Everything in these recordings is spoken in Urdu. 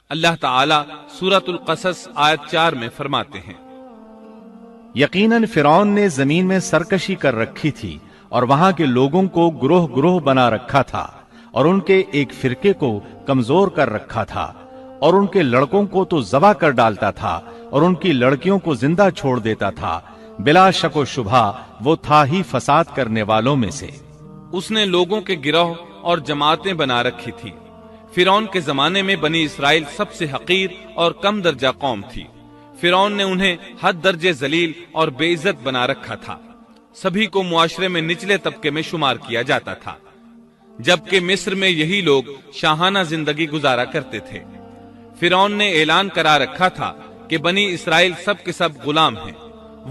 اللہ تعالی سورۃ القصص آیت 4 میں فرماتے ہیں، یقیناً فرعون نے زمین میں سرکشی کر رکھی تھی اور وہاں کے لوگوں کو گروہ گروہ بنا رکھا تھا اور ان کے ایک فرقے کو کمزور کر رکھا تھا اور ان کے لڑکوں کو تو ذبح کر ڈالتا تھا اور ان کی لڑکیوں کو زندہ چھوڑ دیتا تھا۔ بلا شک و شبہ وہ تھا ہی فساد کرنے والوں میں سے۔ اس نے لوگوں کے گروہ اور جماعتیں بنا رکھی تھی۔ فرعون کے زمانے میں بنی اسرائیل سب سے حقیر اور کم درجہ قوم تھی۔ فرعون نے انہیں حد درجے ذلیل اور بے عزت بنا رکھا تھا۔ سبھی کو معاشرے میں نچلے طبقے میں شمار کیا جاتا تھا، جبکہ مصر میں یہی لوگ شاہانہ زندگی گزارا کرتے تھے۔ فرعون نے اعلان کرا رکھا تھا کہ بنی اسرائیل سب کے سب غلام ہیں۔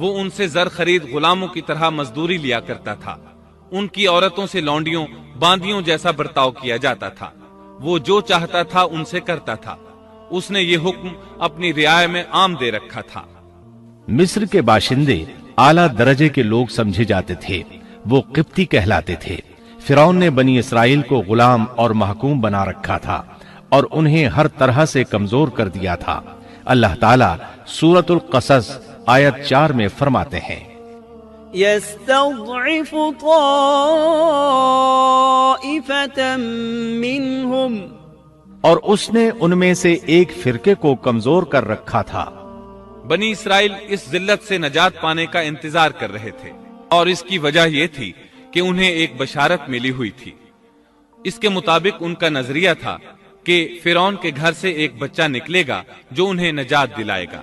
وہ ان سے زر خرید غلاموں کی طرح مزدوری لیا کرتا تھا۔ ان کی عورتوں سے لونڈیوں باندیوں جیسا برتاؤ کیا جاتا تھا۔ وہ جو چاہتا تھا ان سے کرتا تھا۔ اس نے یہ حکم اپنی رعایا میں عام دے رکھا تھا۔ مصر کے باشندے اعلیٰ درجے کے لوگ سمجھے جاتے تھے، وہ قبطی کہلاتے تھے۔ فرعون نے بنی اسرائیل کو غلام اور محکوم بنا رکھا تھا اور انہیں ہر طرح سے کمزور کر دیا تھا۔ اللہ تعالیٰ سورۃ القصص آیت 4 میں فرماتے ہیں، يستضعف طائفة منهم، اور اس نے ان میں سے ایک فرقے کو کمزور کر رکھا تھا۔ بنی اسرائیل اس ذلت سے نجات پانے کا انتظار کر رہے تھے، اور اس کی وجہ یہ تھی کہ انہیں ایک بشارت ملی ہوئی تھی۔ اس کے مطابق ان کا نظریہ تھا کہ فرعون کے گھر سے ایک بچہ نکلے گا جو انہیں نجات دلائے گا،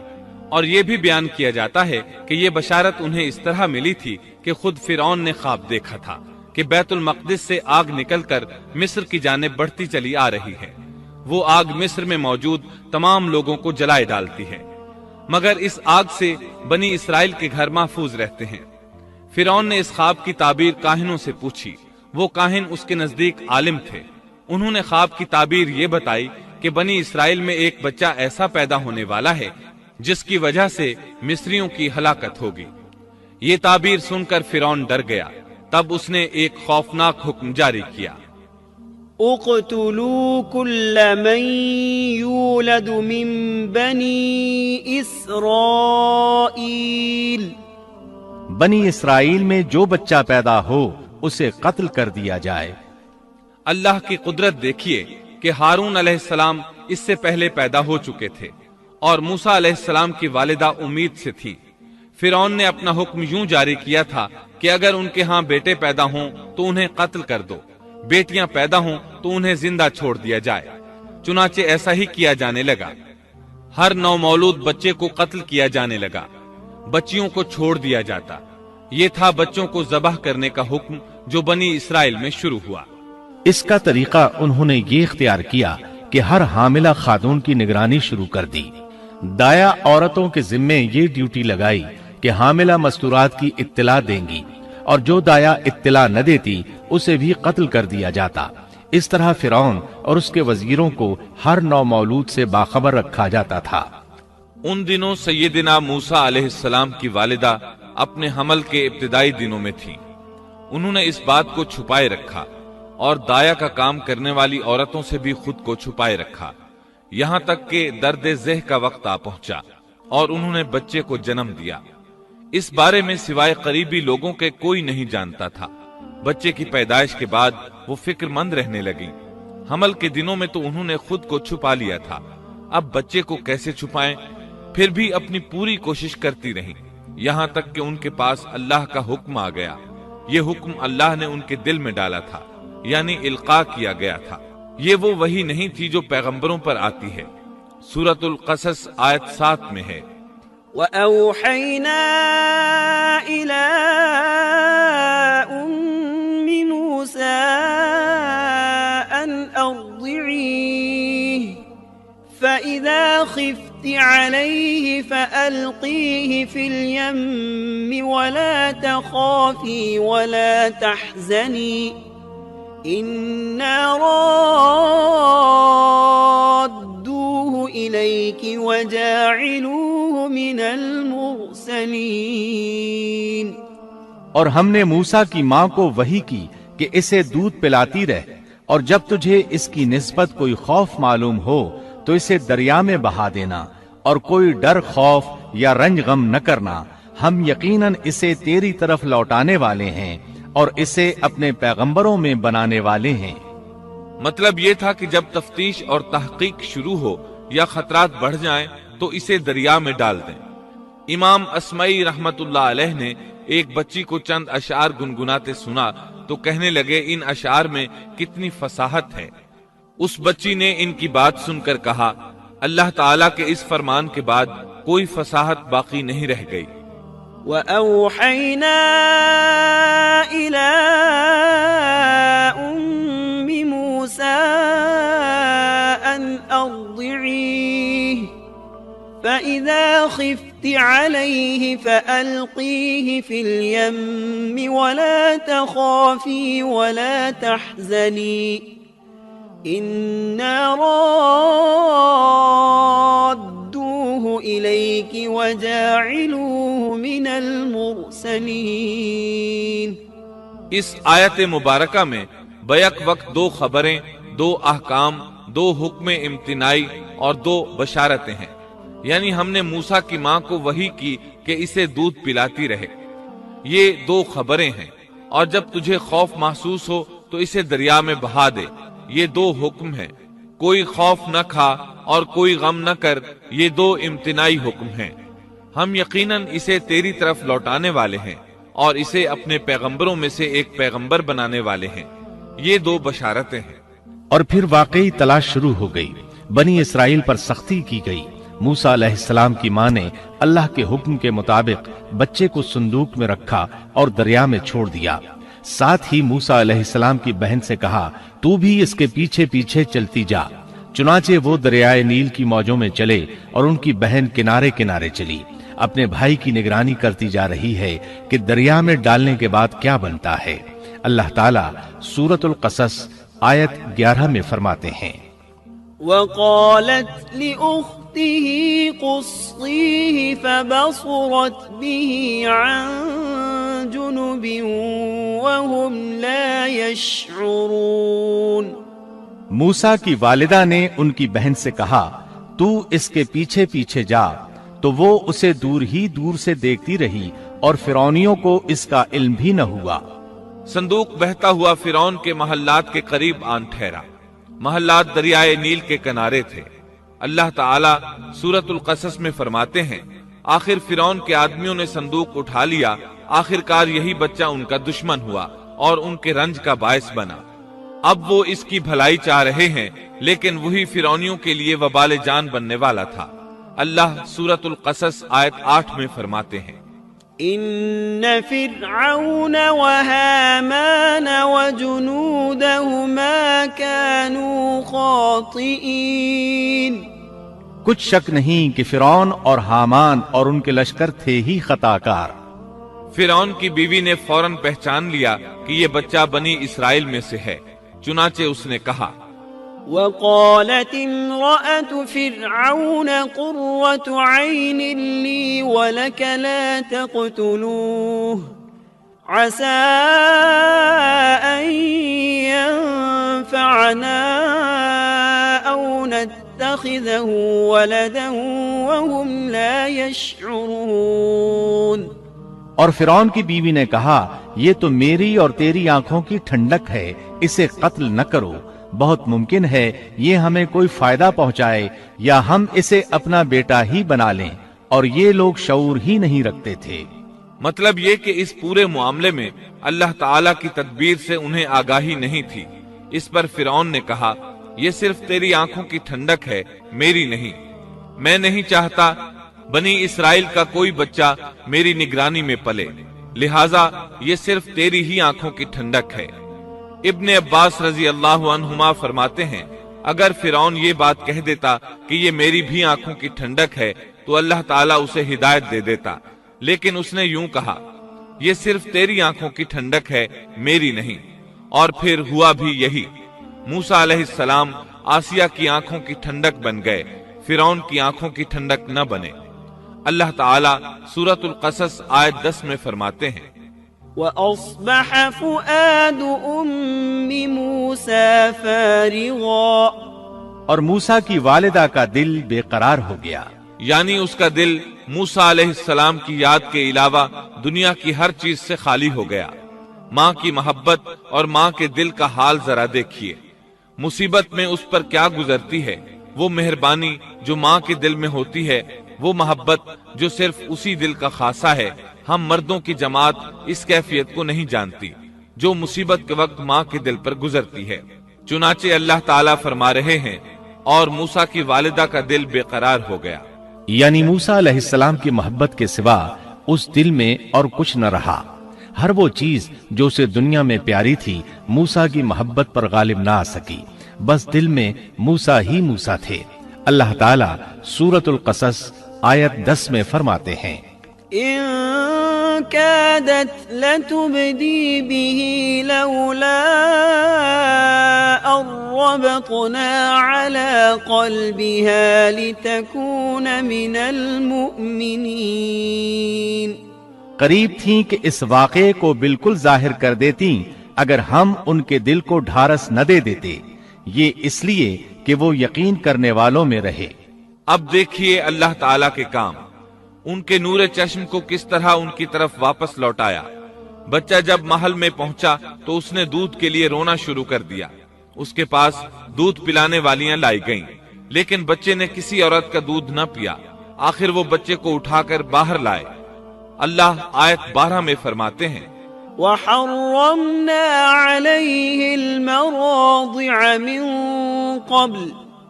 اور یہ بھی بیان کیا جاتا ہے کہ یہ بشارت انہیں اس طرح ملی تھی کہ خود فرعون نے خواب دیکھا تھا کہ بیت المقدس سے آگ نکل کر مصر کی جانب بڑھتی چلی آ رہی ہے۔ وہ آگ مصر میں موجود تمام لوگوں کو جلائے ڈالتی ہے، مگر اس آگ سے بنی اسرائیل کے گھر محفوظ رہتے ہیں۔ فرعون نے اس خواب کی تعبیر کاہنوں سے پوچھی۔ وہ کاہن اس کے نزدیک عالم تھے۔ انہوں نے خواب کی تعبیر یہ بتائی کہ بنی اسرائیل میں ایک بچہ ایسا پیدا ہونے والا ہے جس کی وجہ سے مصریوں کی ہلاکت ہوگی۔ یہ تعبیر سن کر فرعون ڈر گیا۔ تب اس نے ایک خوفناک حکم جاری کیا، اقتلوا كل من يولد من بني اسرائیل، بنی اسرائیل میں جو بچہ پیدا ہو اسے قتل کر دیا جائے۔ اللہ کی قدرت دیکھیے کہ ہارون علیہ السلام اس سے پہلے پیدا ہو چکے تھے اور موسیٰ علیہ السلام کی والدہ امید سے تھی۔ فرعون نے اپنا حکم یوں جاری کیا تھا کہ اگر ان کے ہاں بیٹے پیدا ہوں تو انہیں قتل کر دو، بیٹیاں پیدا ہوں تو انہیں زندہ چھوڑ دیا جائے۔ چنانچہ ایسا ہی کیا جانے لگا۔ ہر نو مولود بچے کو قتل کیا جانے لگا، بچیوں کو چھوڑ دیا جاتا۔ یہ تھا بچوں کو ذبح کرنے کا حکم جو بنی اسرائیل میں شروع ہوا۔ اس کا طریقہ انہوں نے یہ اختیار کیا کہ ہر حاملہ خاتون کی نگرانی شروع کر دی۔ دایا عورتوں کے ذمے یہ ڈیوٹی لگائی کہ حاملہ مستورات کی اطلاع دیں گی، اور جو دایا اطلاع نہ دیتی اسے بھی قتل کر دیا جاتا۔ اس طرح فرعون اور اس کے وزیروں کو ہر نو مولود سے باخبر رکھا جاتا تھا۔ ان دنوں سیدنا موسیٰ علیہ السلام کی والدہ اپنے حمل کے ابتدائی دنوں میں تھی۔ انہوں نے اس بات کو چھپائے رکھا اور دایا کا کام کرنے والی عورتوں سے بھی خود کو چھپائے رکھا، یہاں تک کہ درد ذہ کا وقت آ پہنچا اور انہوں نے بچے کو جنم دیا۔ اس بارے میں سوائے قریبی لوگوں کے کوئی نہیں جانتا تھا۔ بچے کی پیدائش کے بعد وہ فکر مند رہنے لگی۔ حمل کے دنوں میں تو انہوں نے خود کو چھپا لیا تھا، اب بچے کو کیسے چھپائیں؟ پھر بھی اپنی پوری کوشش کرتی رہیں، یہاں تک کہ ان کے پاس اللہ کا حکم آ گیا۔ یہ حکم اللہ نے ان کے دل میں ڈالا تھا، یعنی القاء کیا گیا تھا۔ یہ وہ وحی نہیں تھی جو پیغمبروں پر آتی ہے۔ سورۃ القصص آیت 7 میں ہے، وَأَوْحَيْنَا إِلَىٰ أُمِّ مُوسَىٰ أَنْ أَرْضِعِيهِ فَإِذَا خِفْتِ عَلَيْهِ فَأَلْقِيهِ فِي الْيَمِّ وَلَا تَخَافِي وَلَا تَحْزَنِي إِنَّا رَادُّوهُ إِلَيْكِ وَجَاعِلُوهُ مِنَ الْمُرْسَلِينَ۔ اور ہم نے موسیٰ کی ماں کو وحی کی کہ اسے دودھ پلاتی رہ، اور جب تجھے اس کی نسبت کوئی خوف معلوم ہو تو اسے دریا میں بہا دینا اور کوئی ڈر خوف یا رنج غم نہ کرنا، ہم یقیناً اسے تیری طرف لوٹانے والے ہیں اور اسے اپنے پیغمبروں میں بنانے والے ہیں۔ مطلب یہ تھا کہ جب تفتیش اور تحقیق شروع ہو یا خطرات بڑھ جائیں تو اسے دریا میں ڈال دیں۔ امام اسمعی رحمت اللہ علیہ نے ایک بچی کو چند اشعار گنگناتے سنا تو کہنے لگے ان اشعار میں کتنی فصاحت ہے۔ اس بچی نے ان کی بات سن کر کہا اللہ تعالیٰ کے اس فرمان کے بعد کوئی فصاحت باقی نہیں رہ گئی۔ وَأَوْحَيْنَا إِلَىٰ أُمِّ مُوسَىٰ أَنْ أَرْضِعِيهِ فَإِذَا خِفْتِ عَلَيْهِ فَأَلْقِيهِ فِي الْيَمِّ وَلَا تَخَافِي وَلَا تَحْزَنِي إِنَّا رَادُّوهُ إِلَيْكِ وَجَاعِلُوهُ مِنَ الْمُرْسَلِينَ۔ اس آیت مبارکہ میں بیک وقت دو خبریں، دو احکام، دو حکم امتناعی اور دو بشارتیں ہیں، یعنی ہم نے موسیٰ کی ماں کو وحی کی کہ اسے دودھ پلاتی رہے۔ یہ دو خبریں ہیں، اور جب تجھے خوف محسوس ہو تو اسے دریا میں بہا دے، یہ دو حکم ہیں۔ کوئی خوف نہ کھا اور کوئی غم نہ کر، یہ دو امتناعی حکم ہیں۔ ہم یقیناً اسے تیری طرف لوٹانے والے ہیں اور اسے اپنے پیغمبروں میں سے ایک پیغمبر بنانے والے ہیں، یہ دو بشارتیں ہیں۔ اور پھر واقعی تلاش شروع ہو گئی، بنی اسرائیل پر سختی کی گئی۔ موسیٰ علیہ السلام کی ماں نے اللہ کے حکم کے مطابق بچے کو صندوق میں رکھا اور دریا میں چھوڑ دیا۔ ساتھ ہی موسیٰ علیہ السلام کی بہن سے کہا تو بھی اس کے پیچھے پیچھے چلتی جا۔ چنانچہ وہ دریائے نیل کی موجوں میں چلے اور ان کی بہن کنارے کنارے چلی، اپنے بھائی کی نگرانی کرتی جا رہی ہے کہ دریا میں ڈالنے کے بعد کیا بنتا ہے۔ اللہ تعالیٰ سورۃ القصص آیت 11 میں فرماتے ہیں وَقَالَتْ لِأُخْتِهِ قُصِّيهِ فَبَصُرَتْ بِهِ عَن جُنُبٍ وَهُمْ لَا يَشْعُرُونَ۔ موسیٰ کی والدہ نے ان کی بہن سے کہا تو اس کے پیچھے پیچھے جا، تو وہ اسے دور ہی دور سے دیکھتی رہی اور فرعونیوں کو اس کا علم بھی نہ ہوا۔ صندوق بہتا ہوا فرعون کے محلات کے قریب آن ٹھہرا۔ محلات دریائے نیل کے کنارے تھے۔ اللہ تعالیٰ سورۃ القصص میں فرماتے ہیں آخر فرعون کے آدمیوں نے صندوق اٹھا لیا، آخرکار یہی بچہ ان کا دشمن ہوا اور ان کے رنج کا باعث بنا۔ اب وہ اس کی بھلائی چاہ رہے ہیں، لیکن وہی فرعونیوں کے لیے وبال جان بننے والا تھا۔ اللہ سورۃ القصص آیت 8 میں فرماتے ہیں إن فرعون وهامان وجنودهما كانوا خاطئين۔ کچھ شک نہیں کہ فرعون اور حامان اور ان کے لشکر تھے ہی خطا کار۔ فرعون کی بیوی نے فوراً پہچان لیا کہ یہ بچہ بنی اسرائیل میں سے ہے، چنانچہ اس نے کہا وقالت امرأة فرعون قرة عين لي ولك لا تقتلوه عسى أن ينفعنا أو نتخذه ولدا وهم لا يشعرون۔ اور فرعون کی بیوی نے کہا یہ تو میری اور تیری آنکھوں کی ٹھنڈک ہے، اسے قتل نہ کرو، بہت ممکن ہے یہ ہمیں کوئی فائدہ پہنچائے یا ہم اسے اپنا بیٹا ہی بنا لیں، اور یہ لوگ شعور ہی نہیں رکھتے تھے۔ مطلب یہ کہ اس پورے معاملے میں اللہ تعالیٰ کی تدبیر سے انہیں آگاہی نہیں تھی۔ اس پر فرعون نے کہا یہ صرف تیری آنکھوں کی ٹھنڈک ہے، میری نہیں۔ میں نہیں چاہتا بنی اسرائیل کا کوئی بچہ میری نگرانی میں پلے، لہٰذا یہ صرف تیری ہی آنکھوں کی ٹھنڈک ہے۔ ابن عباس رضی اللہ عنہما فرماتے ہیں اگر فرعون یہ بات کہہ دیتا کہ یہ میری بھی آنکھوں کی ٹھنڈک ہے تو اللہ تعالیٰ اسے ہدایت دے دیتا، لیکن اس نے یوں کہا یہ صرف تیری آنکھوں کی ٹھنڈک ہے، میری نہیں۔ اور پھر ہوا بھی یہی، موسیٰ علیہ السلام آسیہ کی آنکھوں کی ٹھنڈک بن گئے، فرعون کی آنکھوں کی ٹھنڈک نہ بنے۔ اللہ تعالیٰ سورۃ القصص آیت 10 میں فرماتے ہیں وَأَصْبَحَ فُؤَادُ أُمِّ مُوسَى فَارِغًا۔ اور موسیٰ کی والدہ کا دل بے قرار ہو گیا، یعنی اس کا دل موسیٰ علیہ السلام کی یاد کے علاوہ دنیا کی ہر چیز سے خالی ہو گیا۔ ماں کی محبت اور ماں کے دل کا حال ذرا دیکھیے، مصیبت میں اس پر کیا گزرتی ہے۔ وہ مہربانی جو ماں کے دل میں ہوتی ہے، وہ محبت جو صرف اسی دل کا خاصہ ہے، ہم مردوں کی جماعت اس کیفیت کو نہیں جانتی جو مصیبت کے وقت ماں کے دل پر گزرتی ہے۔ چنانچہ اللہ تعالیٰ فرما رہے ہیں اور موسیٰ کی والدہ کا دل بے قرار ہو گیا، یعنی موسیٰ علیہ السلام کی محبت کے سوا اس دل میں اور کچھ نہ رہا۔ ہر وہ چیز جو اسے دنیا میں پیاری تھی موسیٰ کی محبت پر غالب نہ آ سکی، بس دل میں موسیٰ ہی موسیٰ تھے۔ اللہ تعالیٰ سورۃ القصص آیت 10 میں فرماتے ہیں، إن كادت لتبدي به لولا أن ربطنا على قلبها لتكون من المؤمنين۔ قریب تھیں کہ اس واقعے کو بالکل ظاہر کر دیتی اگر ہم ان کے دل کو ڈھارس نہ دے دیتے، یہ اس لیے کہ وہ یقین کرنے والوں میں رہے۔ اب دیکھیے اللہ تعالیٰ کے کام، ان کے نور چشم کو کس طرح ان کی طرف واپس لوٹایا۔ بچہ جب محل میں پہنچا تو اس نے دودھ کے لیے رونا شروع کر دیا۔ اس کے پاس دودھ پلانے والیاں لائی گئیں، لیکن بچے نے کسی عورت کا دودھ نہ پیا۔ آخر وہ بچے کو اٹھا کر باہر لائے۔ اللہ آیت 12 میں فرماتے ہیں، وحرمنا عليه المراضع من قبل،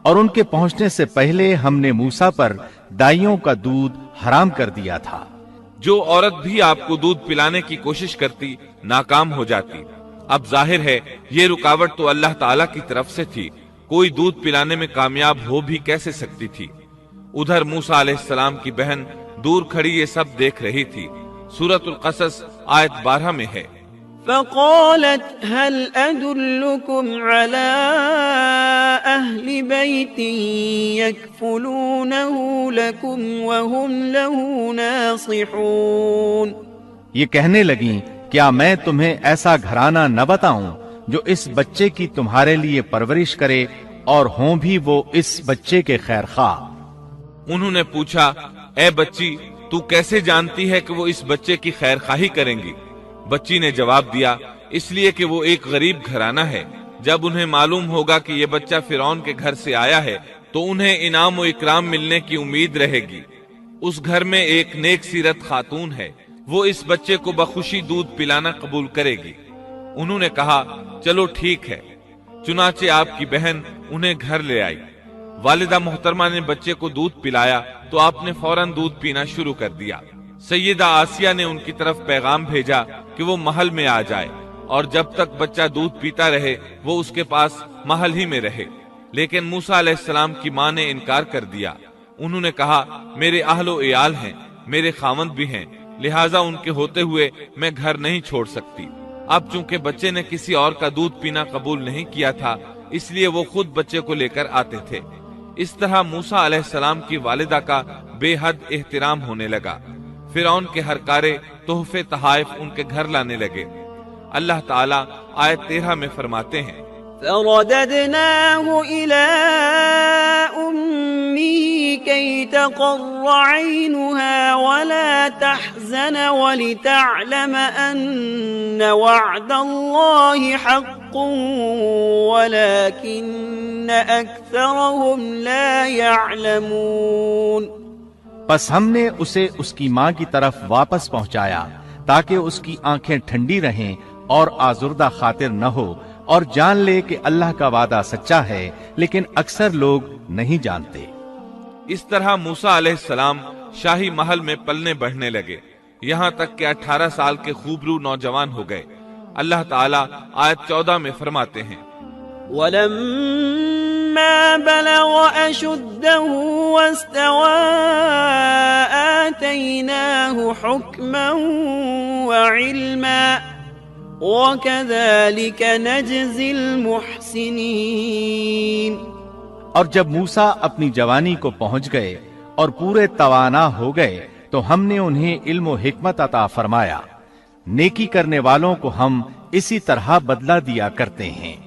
اور ان کے پہنچنے سے پہلے ہم نے موسیٰ پر دائیوں کا دودھ حرام کر دیا تھا۔ جو عورت بھی آپ کو دودھ پلانے کی کوشش کرتی ناکام ہو جاتی۔ اب ظاہر ہے یہ رکاوٹ تو اللہ تعالیٰ کی طرف سے تھی، کوئی دودھ پلانے میں کامیاب ہو بھی کیسے سکتی تھی۔ ادھر موسیٰ علیہ السلام کی بہن دور کھڑی یہ سب دیکھ رہی تھی۔ سورۃ القصص آیت 12 میں ہے، فقالت هل أدلكم على أهل بيت يكفلونه لكم وهم له ناصحون۔ یہ کہنے لگیں کیا میں تمہیں ایسا گھرانہ نہ بتاؤں جو اس بچے کی تمہارے لیے پرورش کرے اور ہوں بھی وہ اس بچے کے خیر خواہ۔ انہوں نے پوچھا، اے بچی تو کیسے جانتی ہے کہ وہ اس بچے کی خیر خواہی کریں گی؟ بچی نے جواب دیا، اس لیے کہ وہ ایک غریب گھرانہ ہے۔ جب انہیں معلوم ہوگا کہ یہ بچہ فرعون کے گھر سے آیا ہے تو انہیں انعام و اکرام ملنے کی امید رہے گی۔ اس گھر میں ایک نیک سیرت خاتون ہے، وہ اس بچے کو بخوشی دودھ پلانا قبول کرے گی۔ انہوں نے کہا چلو ٹھیک ہے۔ چنانچہ آپ کی بہن انہیں گھر لے آئی۔ والدہ محترمہ نے بچے کو دودھ پلایا تو آپ نے فوراً دودھ پینا شروع کر دیا۔ سیدہ آسیہ نے ان کی طرف پیغام بھیجا کہ وہ محل میں آ جائے اور جب تک بچہ دودھ پیتا رہے وہ اس کے پاس محل ہی میں رہے، لیکن موسیٰ علیہ السلام کی ماں نے انکار کر دیا۔ انہوں نے کہا میرے اہل و عیال ہیں، میرے خاوند بھی ہیں، لہٰذا ان کے ہوتے ہوئے میں گھر نہیں چھوڑ سکتی۔ اب چونکہ بچے نے کسی اور کا دودھ پینا قبول نہیں کیا تھا اس لیے وہ خود بچے کو لے کر آتے تھے۔ اس طرح موسیٰ علیہ السلام کی والدہ کا بے حد احترام ہونے لگا۔ فرعون کے ہر کارے تحفے تحائف ان کے گھر لانے لگے۔ اللہ تعالیٰ آیت 13 میں فرماتے ہیں، فرددناه إلى أمه كي تقر عينها ولا تحزن ولتعلم أن وعد الله حق ولكن أكثرهم لا يعلمون۔ پس ہم نے اسے اس کی ماں کی طرف واپس پہنچایا تاکہ اس کی آنکھیں ٹھنڈی رہیں اور آزردہ خاطر نہ ہو، اور جان لے کہ اللہ کا وعدہ سچا ہے لیکن اکثر لوگ نہیں جانتے۔ اس طرح موسیٰ علیہ السلام شاہی محل میں پلنے بڑھنے لگے، یہاں تک کہ 18 سال کے خوبرو نوجوان ہو گئے۔ اللہ تعالیٰ آیت 14 میں فرماتے ہیں، وَلَمَّا بَلَغَ أَشُدَّهُ وَاسْتَوَى آتَيْنَاهُ حُكْمًا وَعِلْمًا وَكَذَلِكَ نَجْزِي الْمُحْسِنِينَ۔ اور جب موسیٰ اپنی جوانی کو پہنچ گئے اور پورے توانا ہو گئے تو ہم نے انہیں علم و حکمت عطا فرمایا، نیکی کرنے والوں کو ہم اسی طرح بدلہ دیا کرتے ہیں۔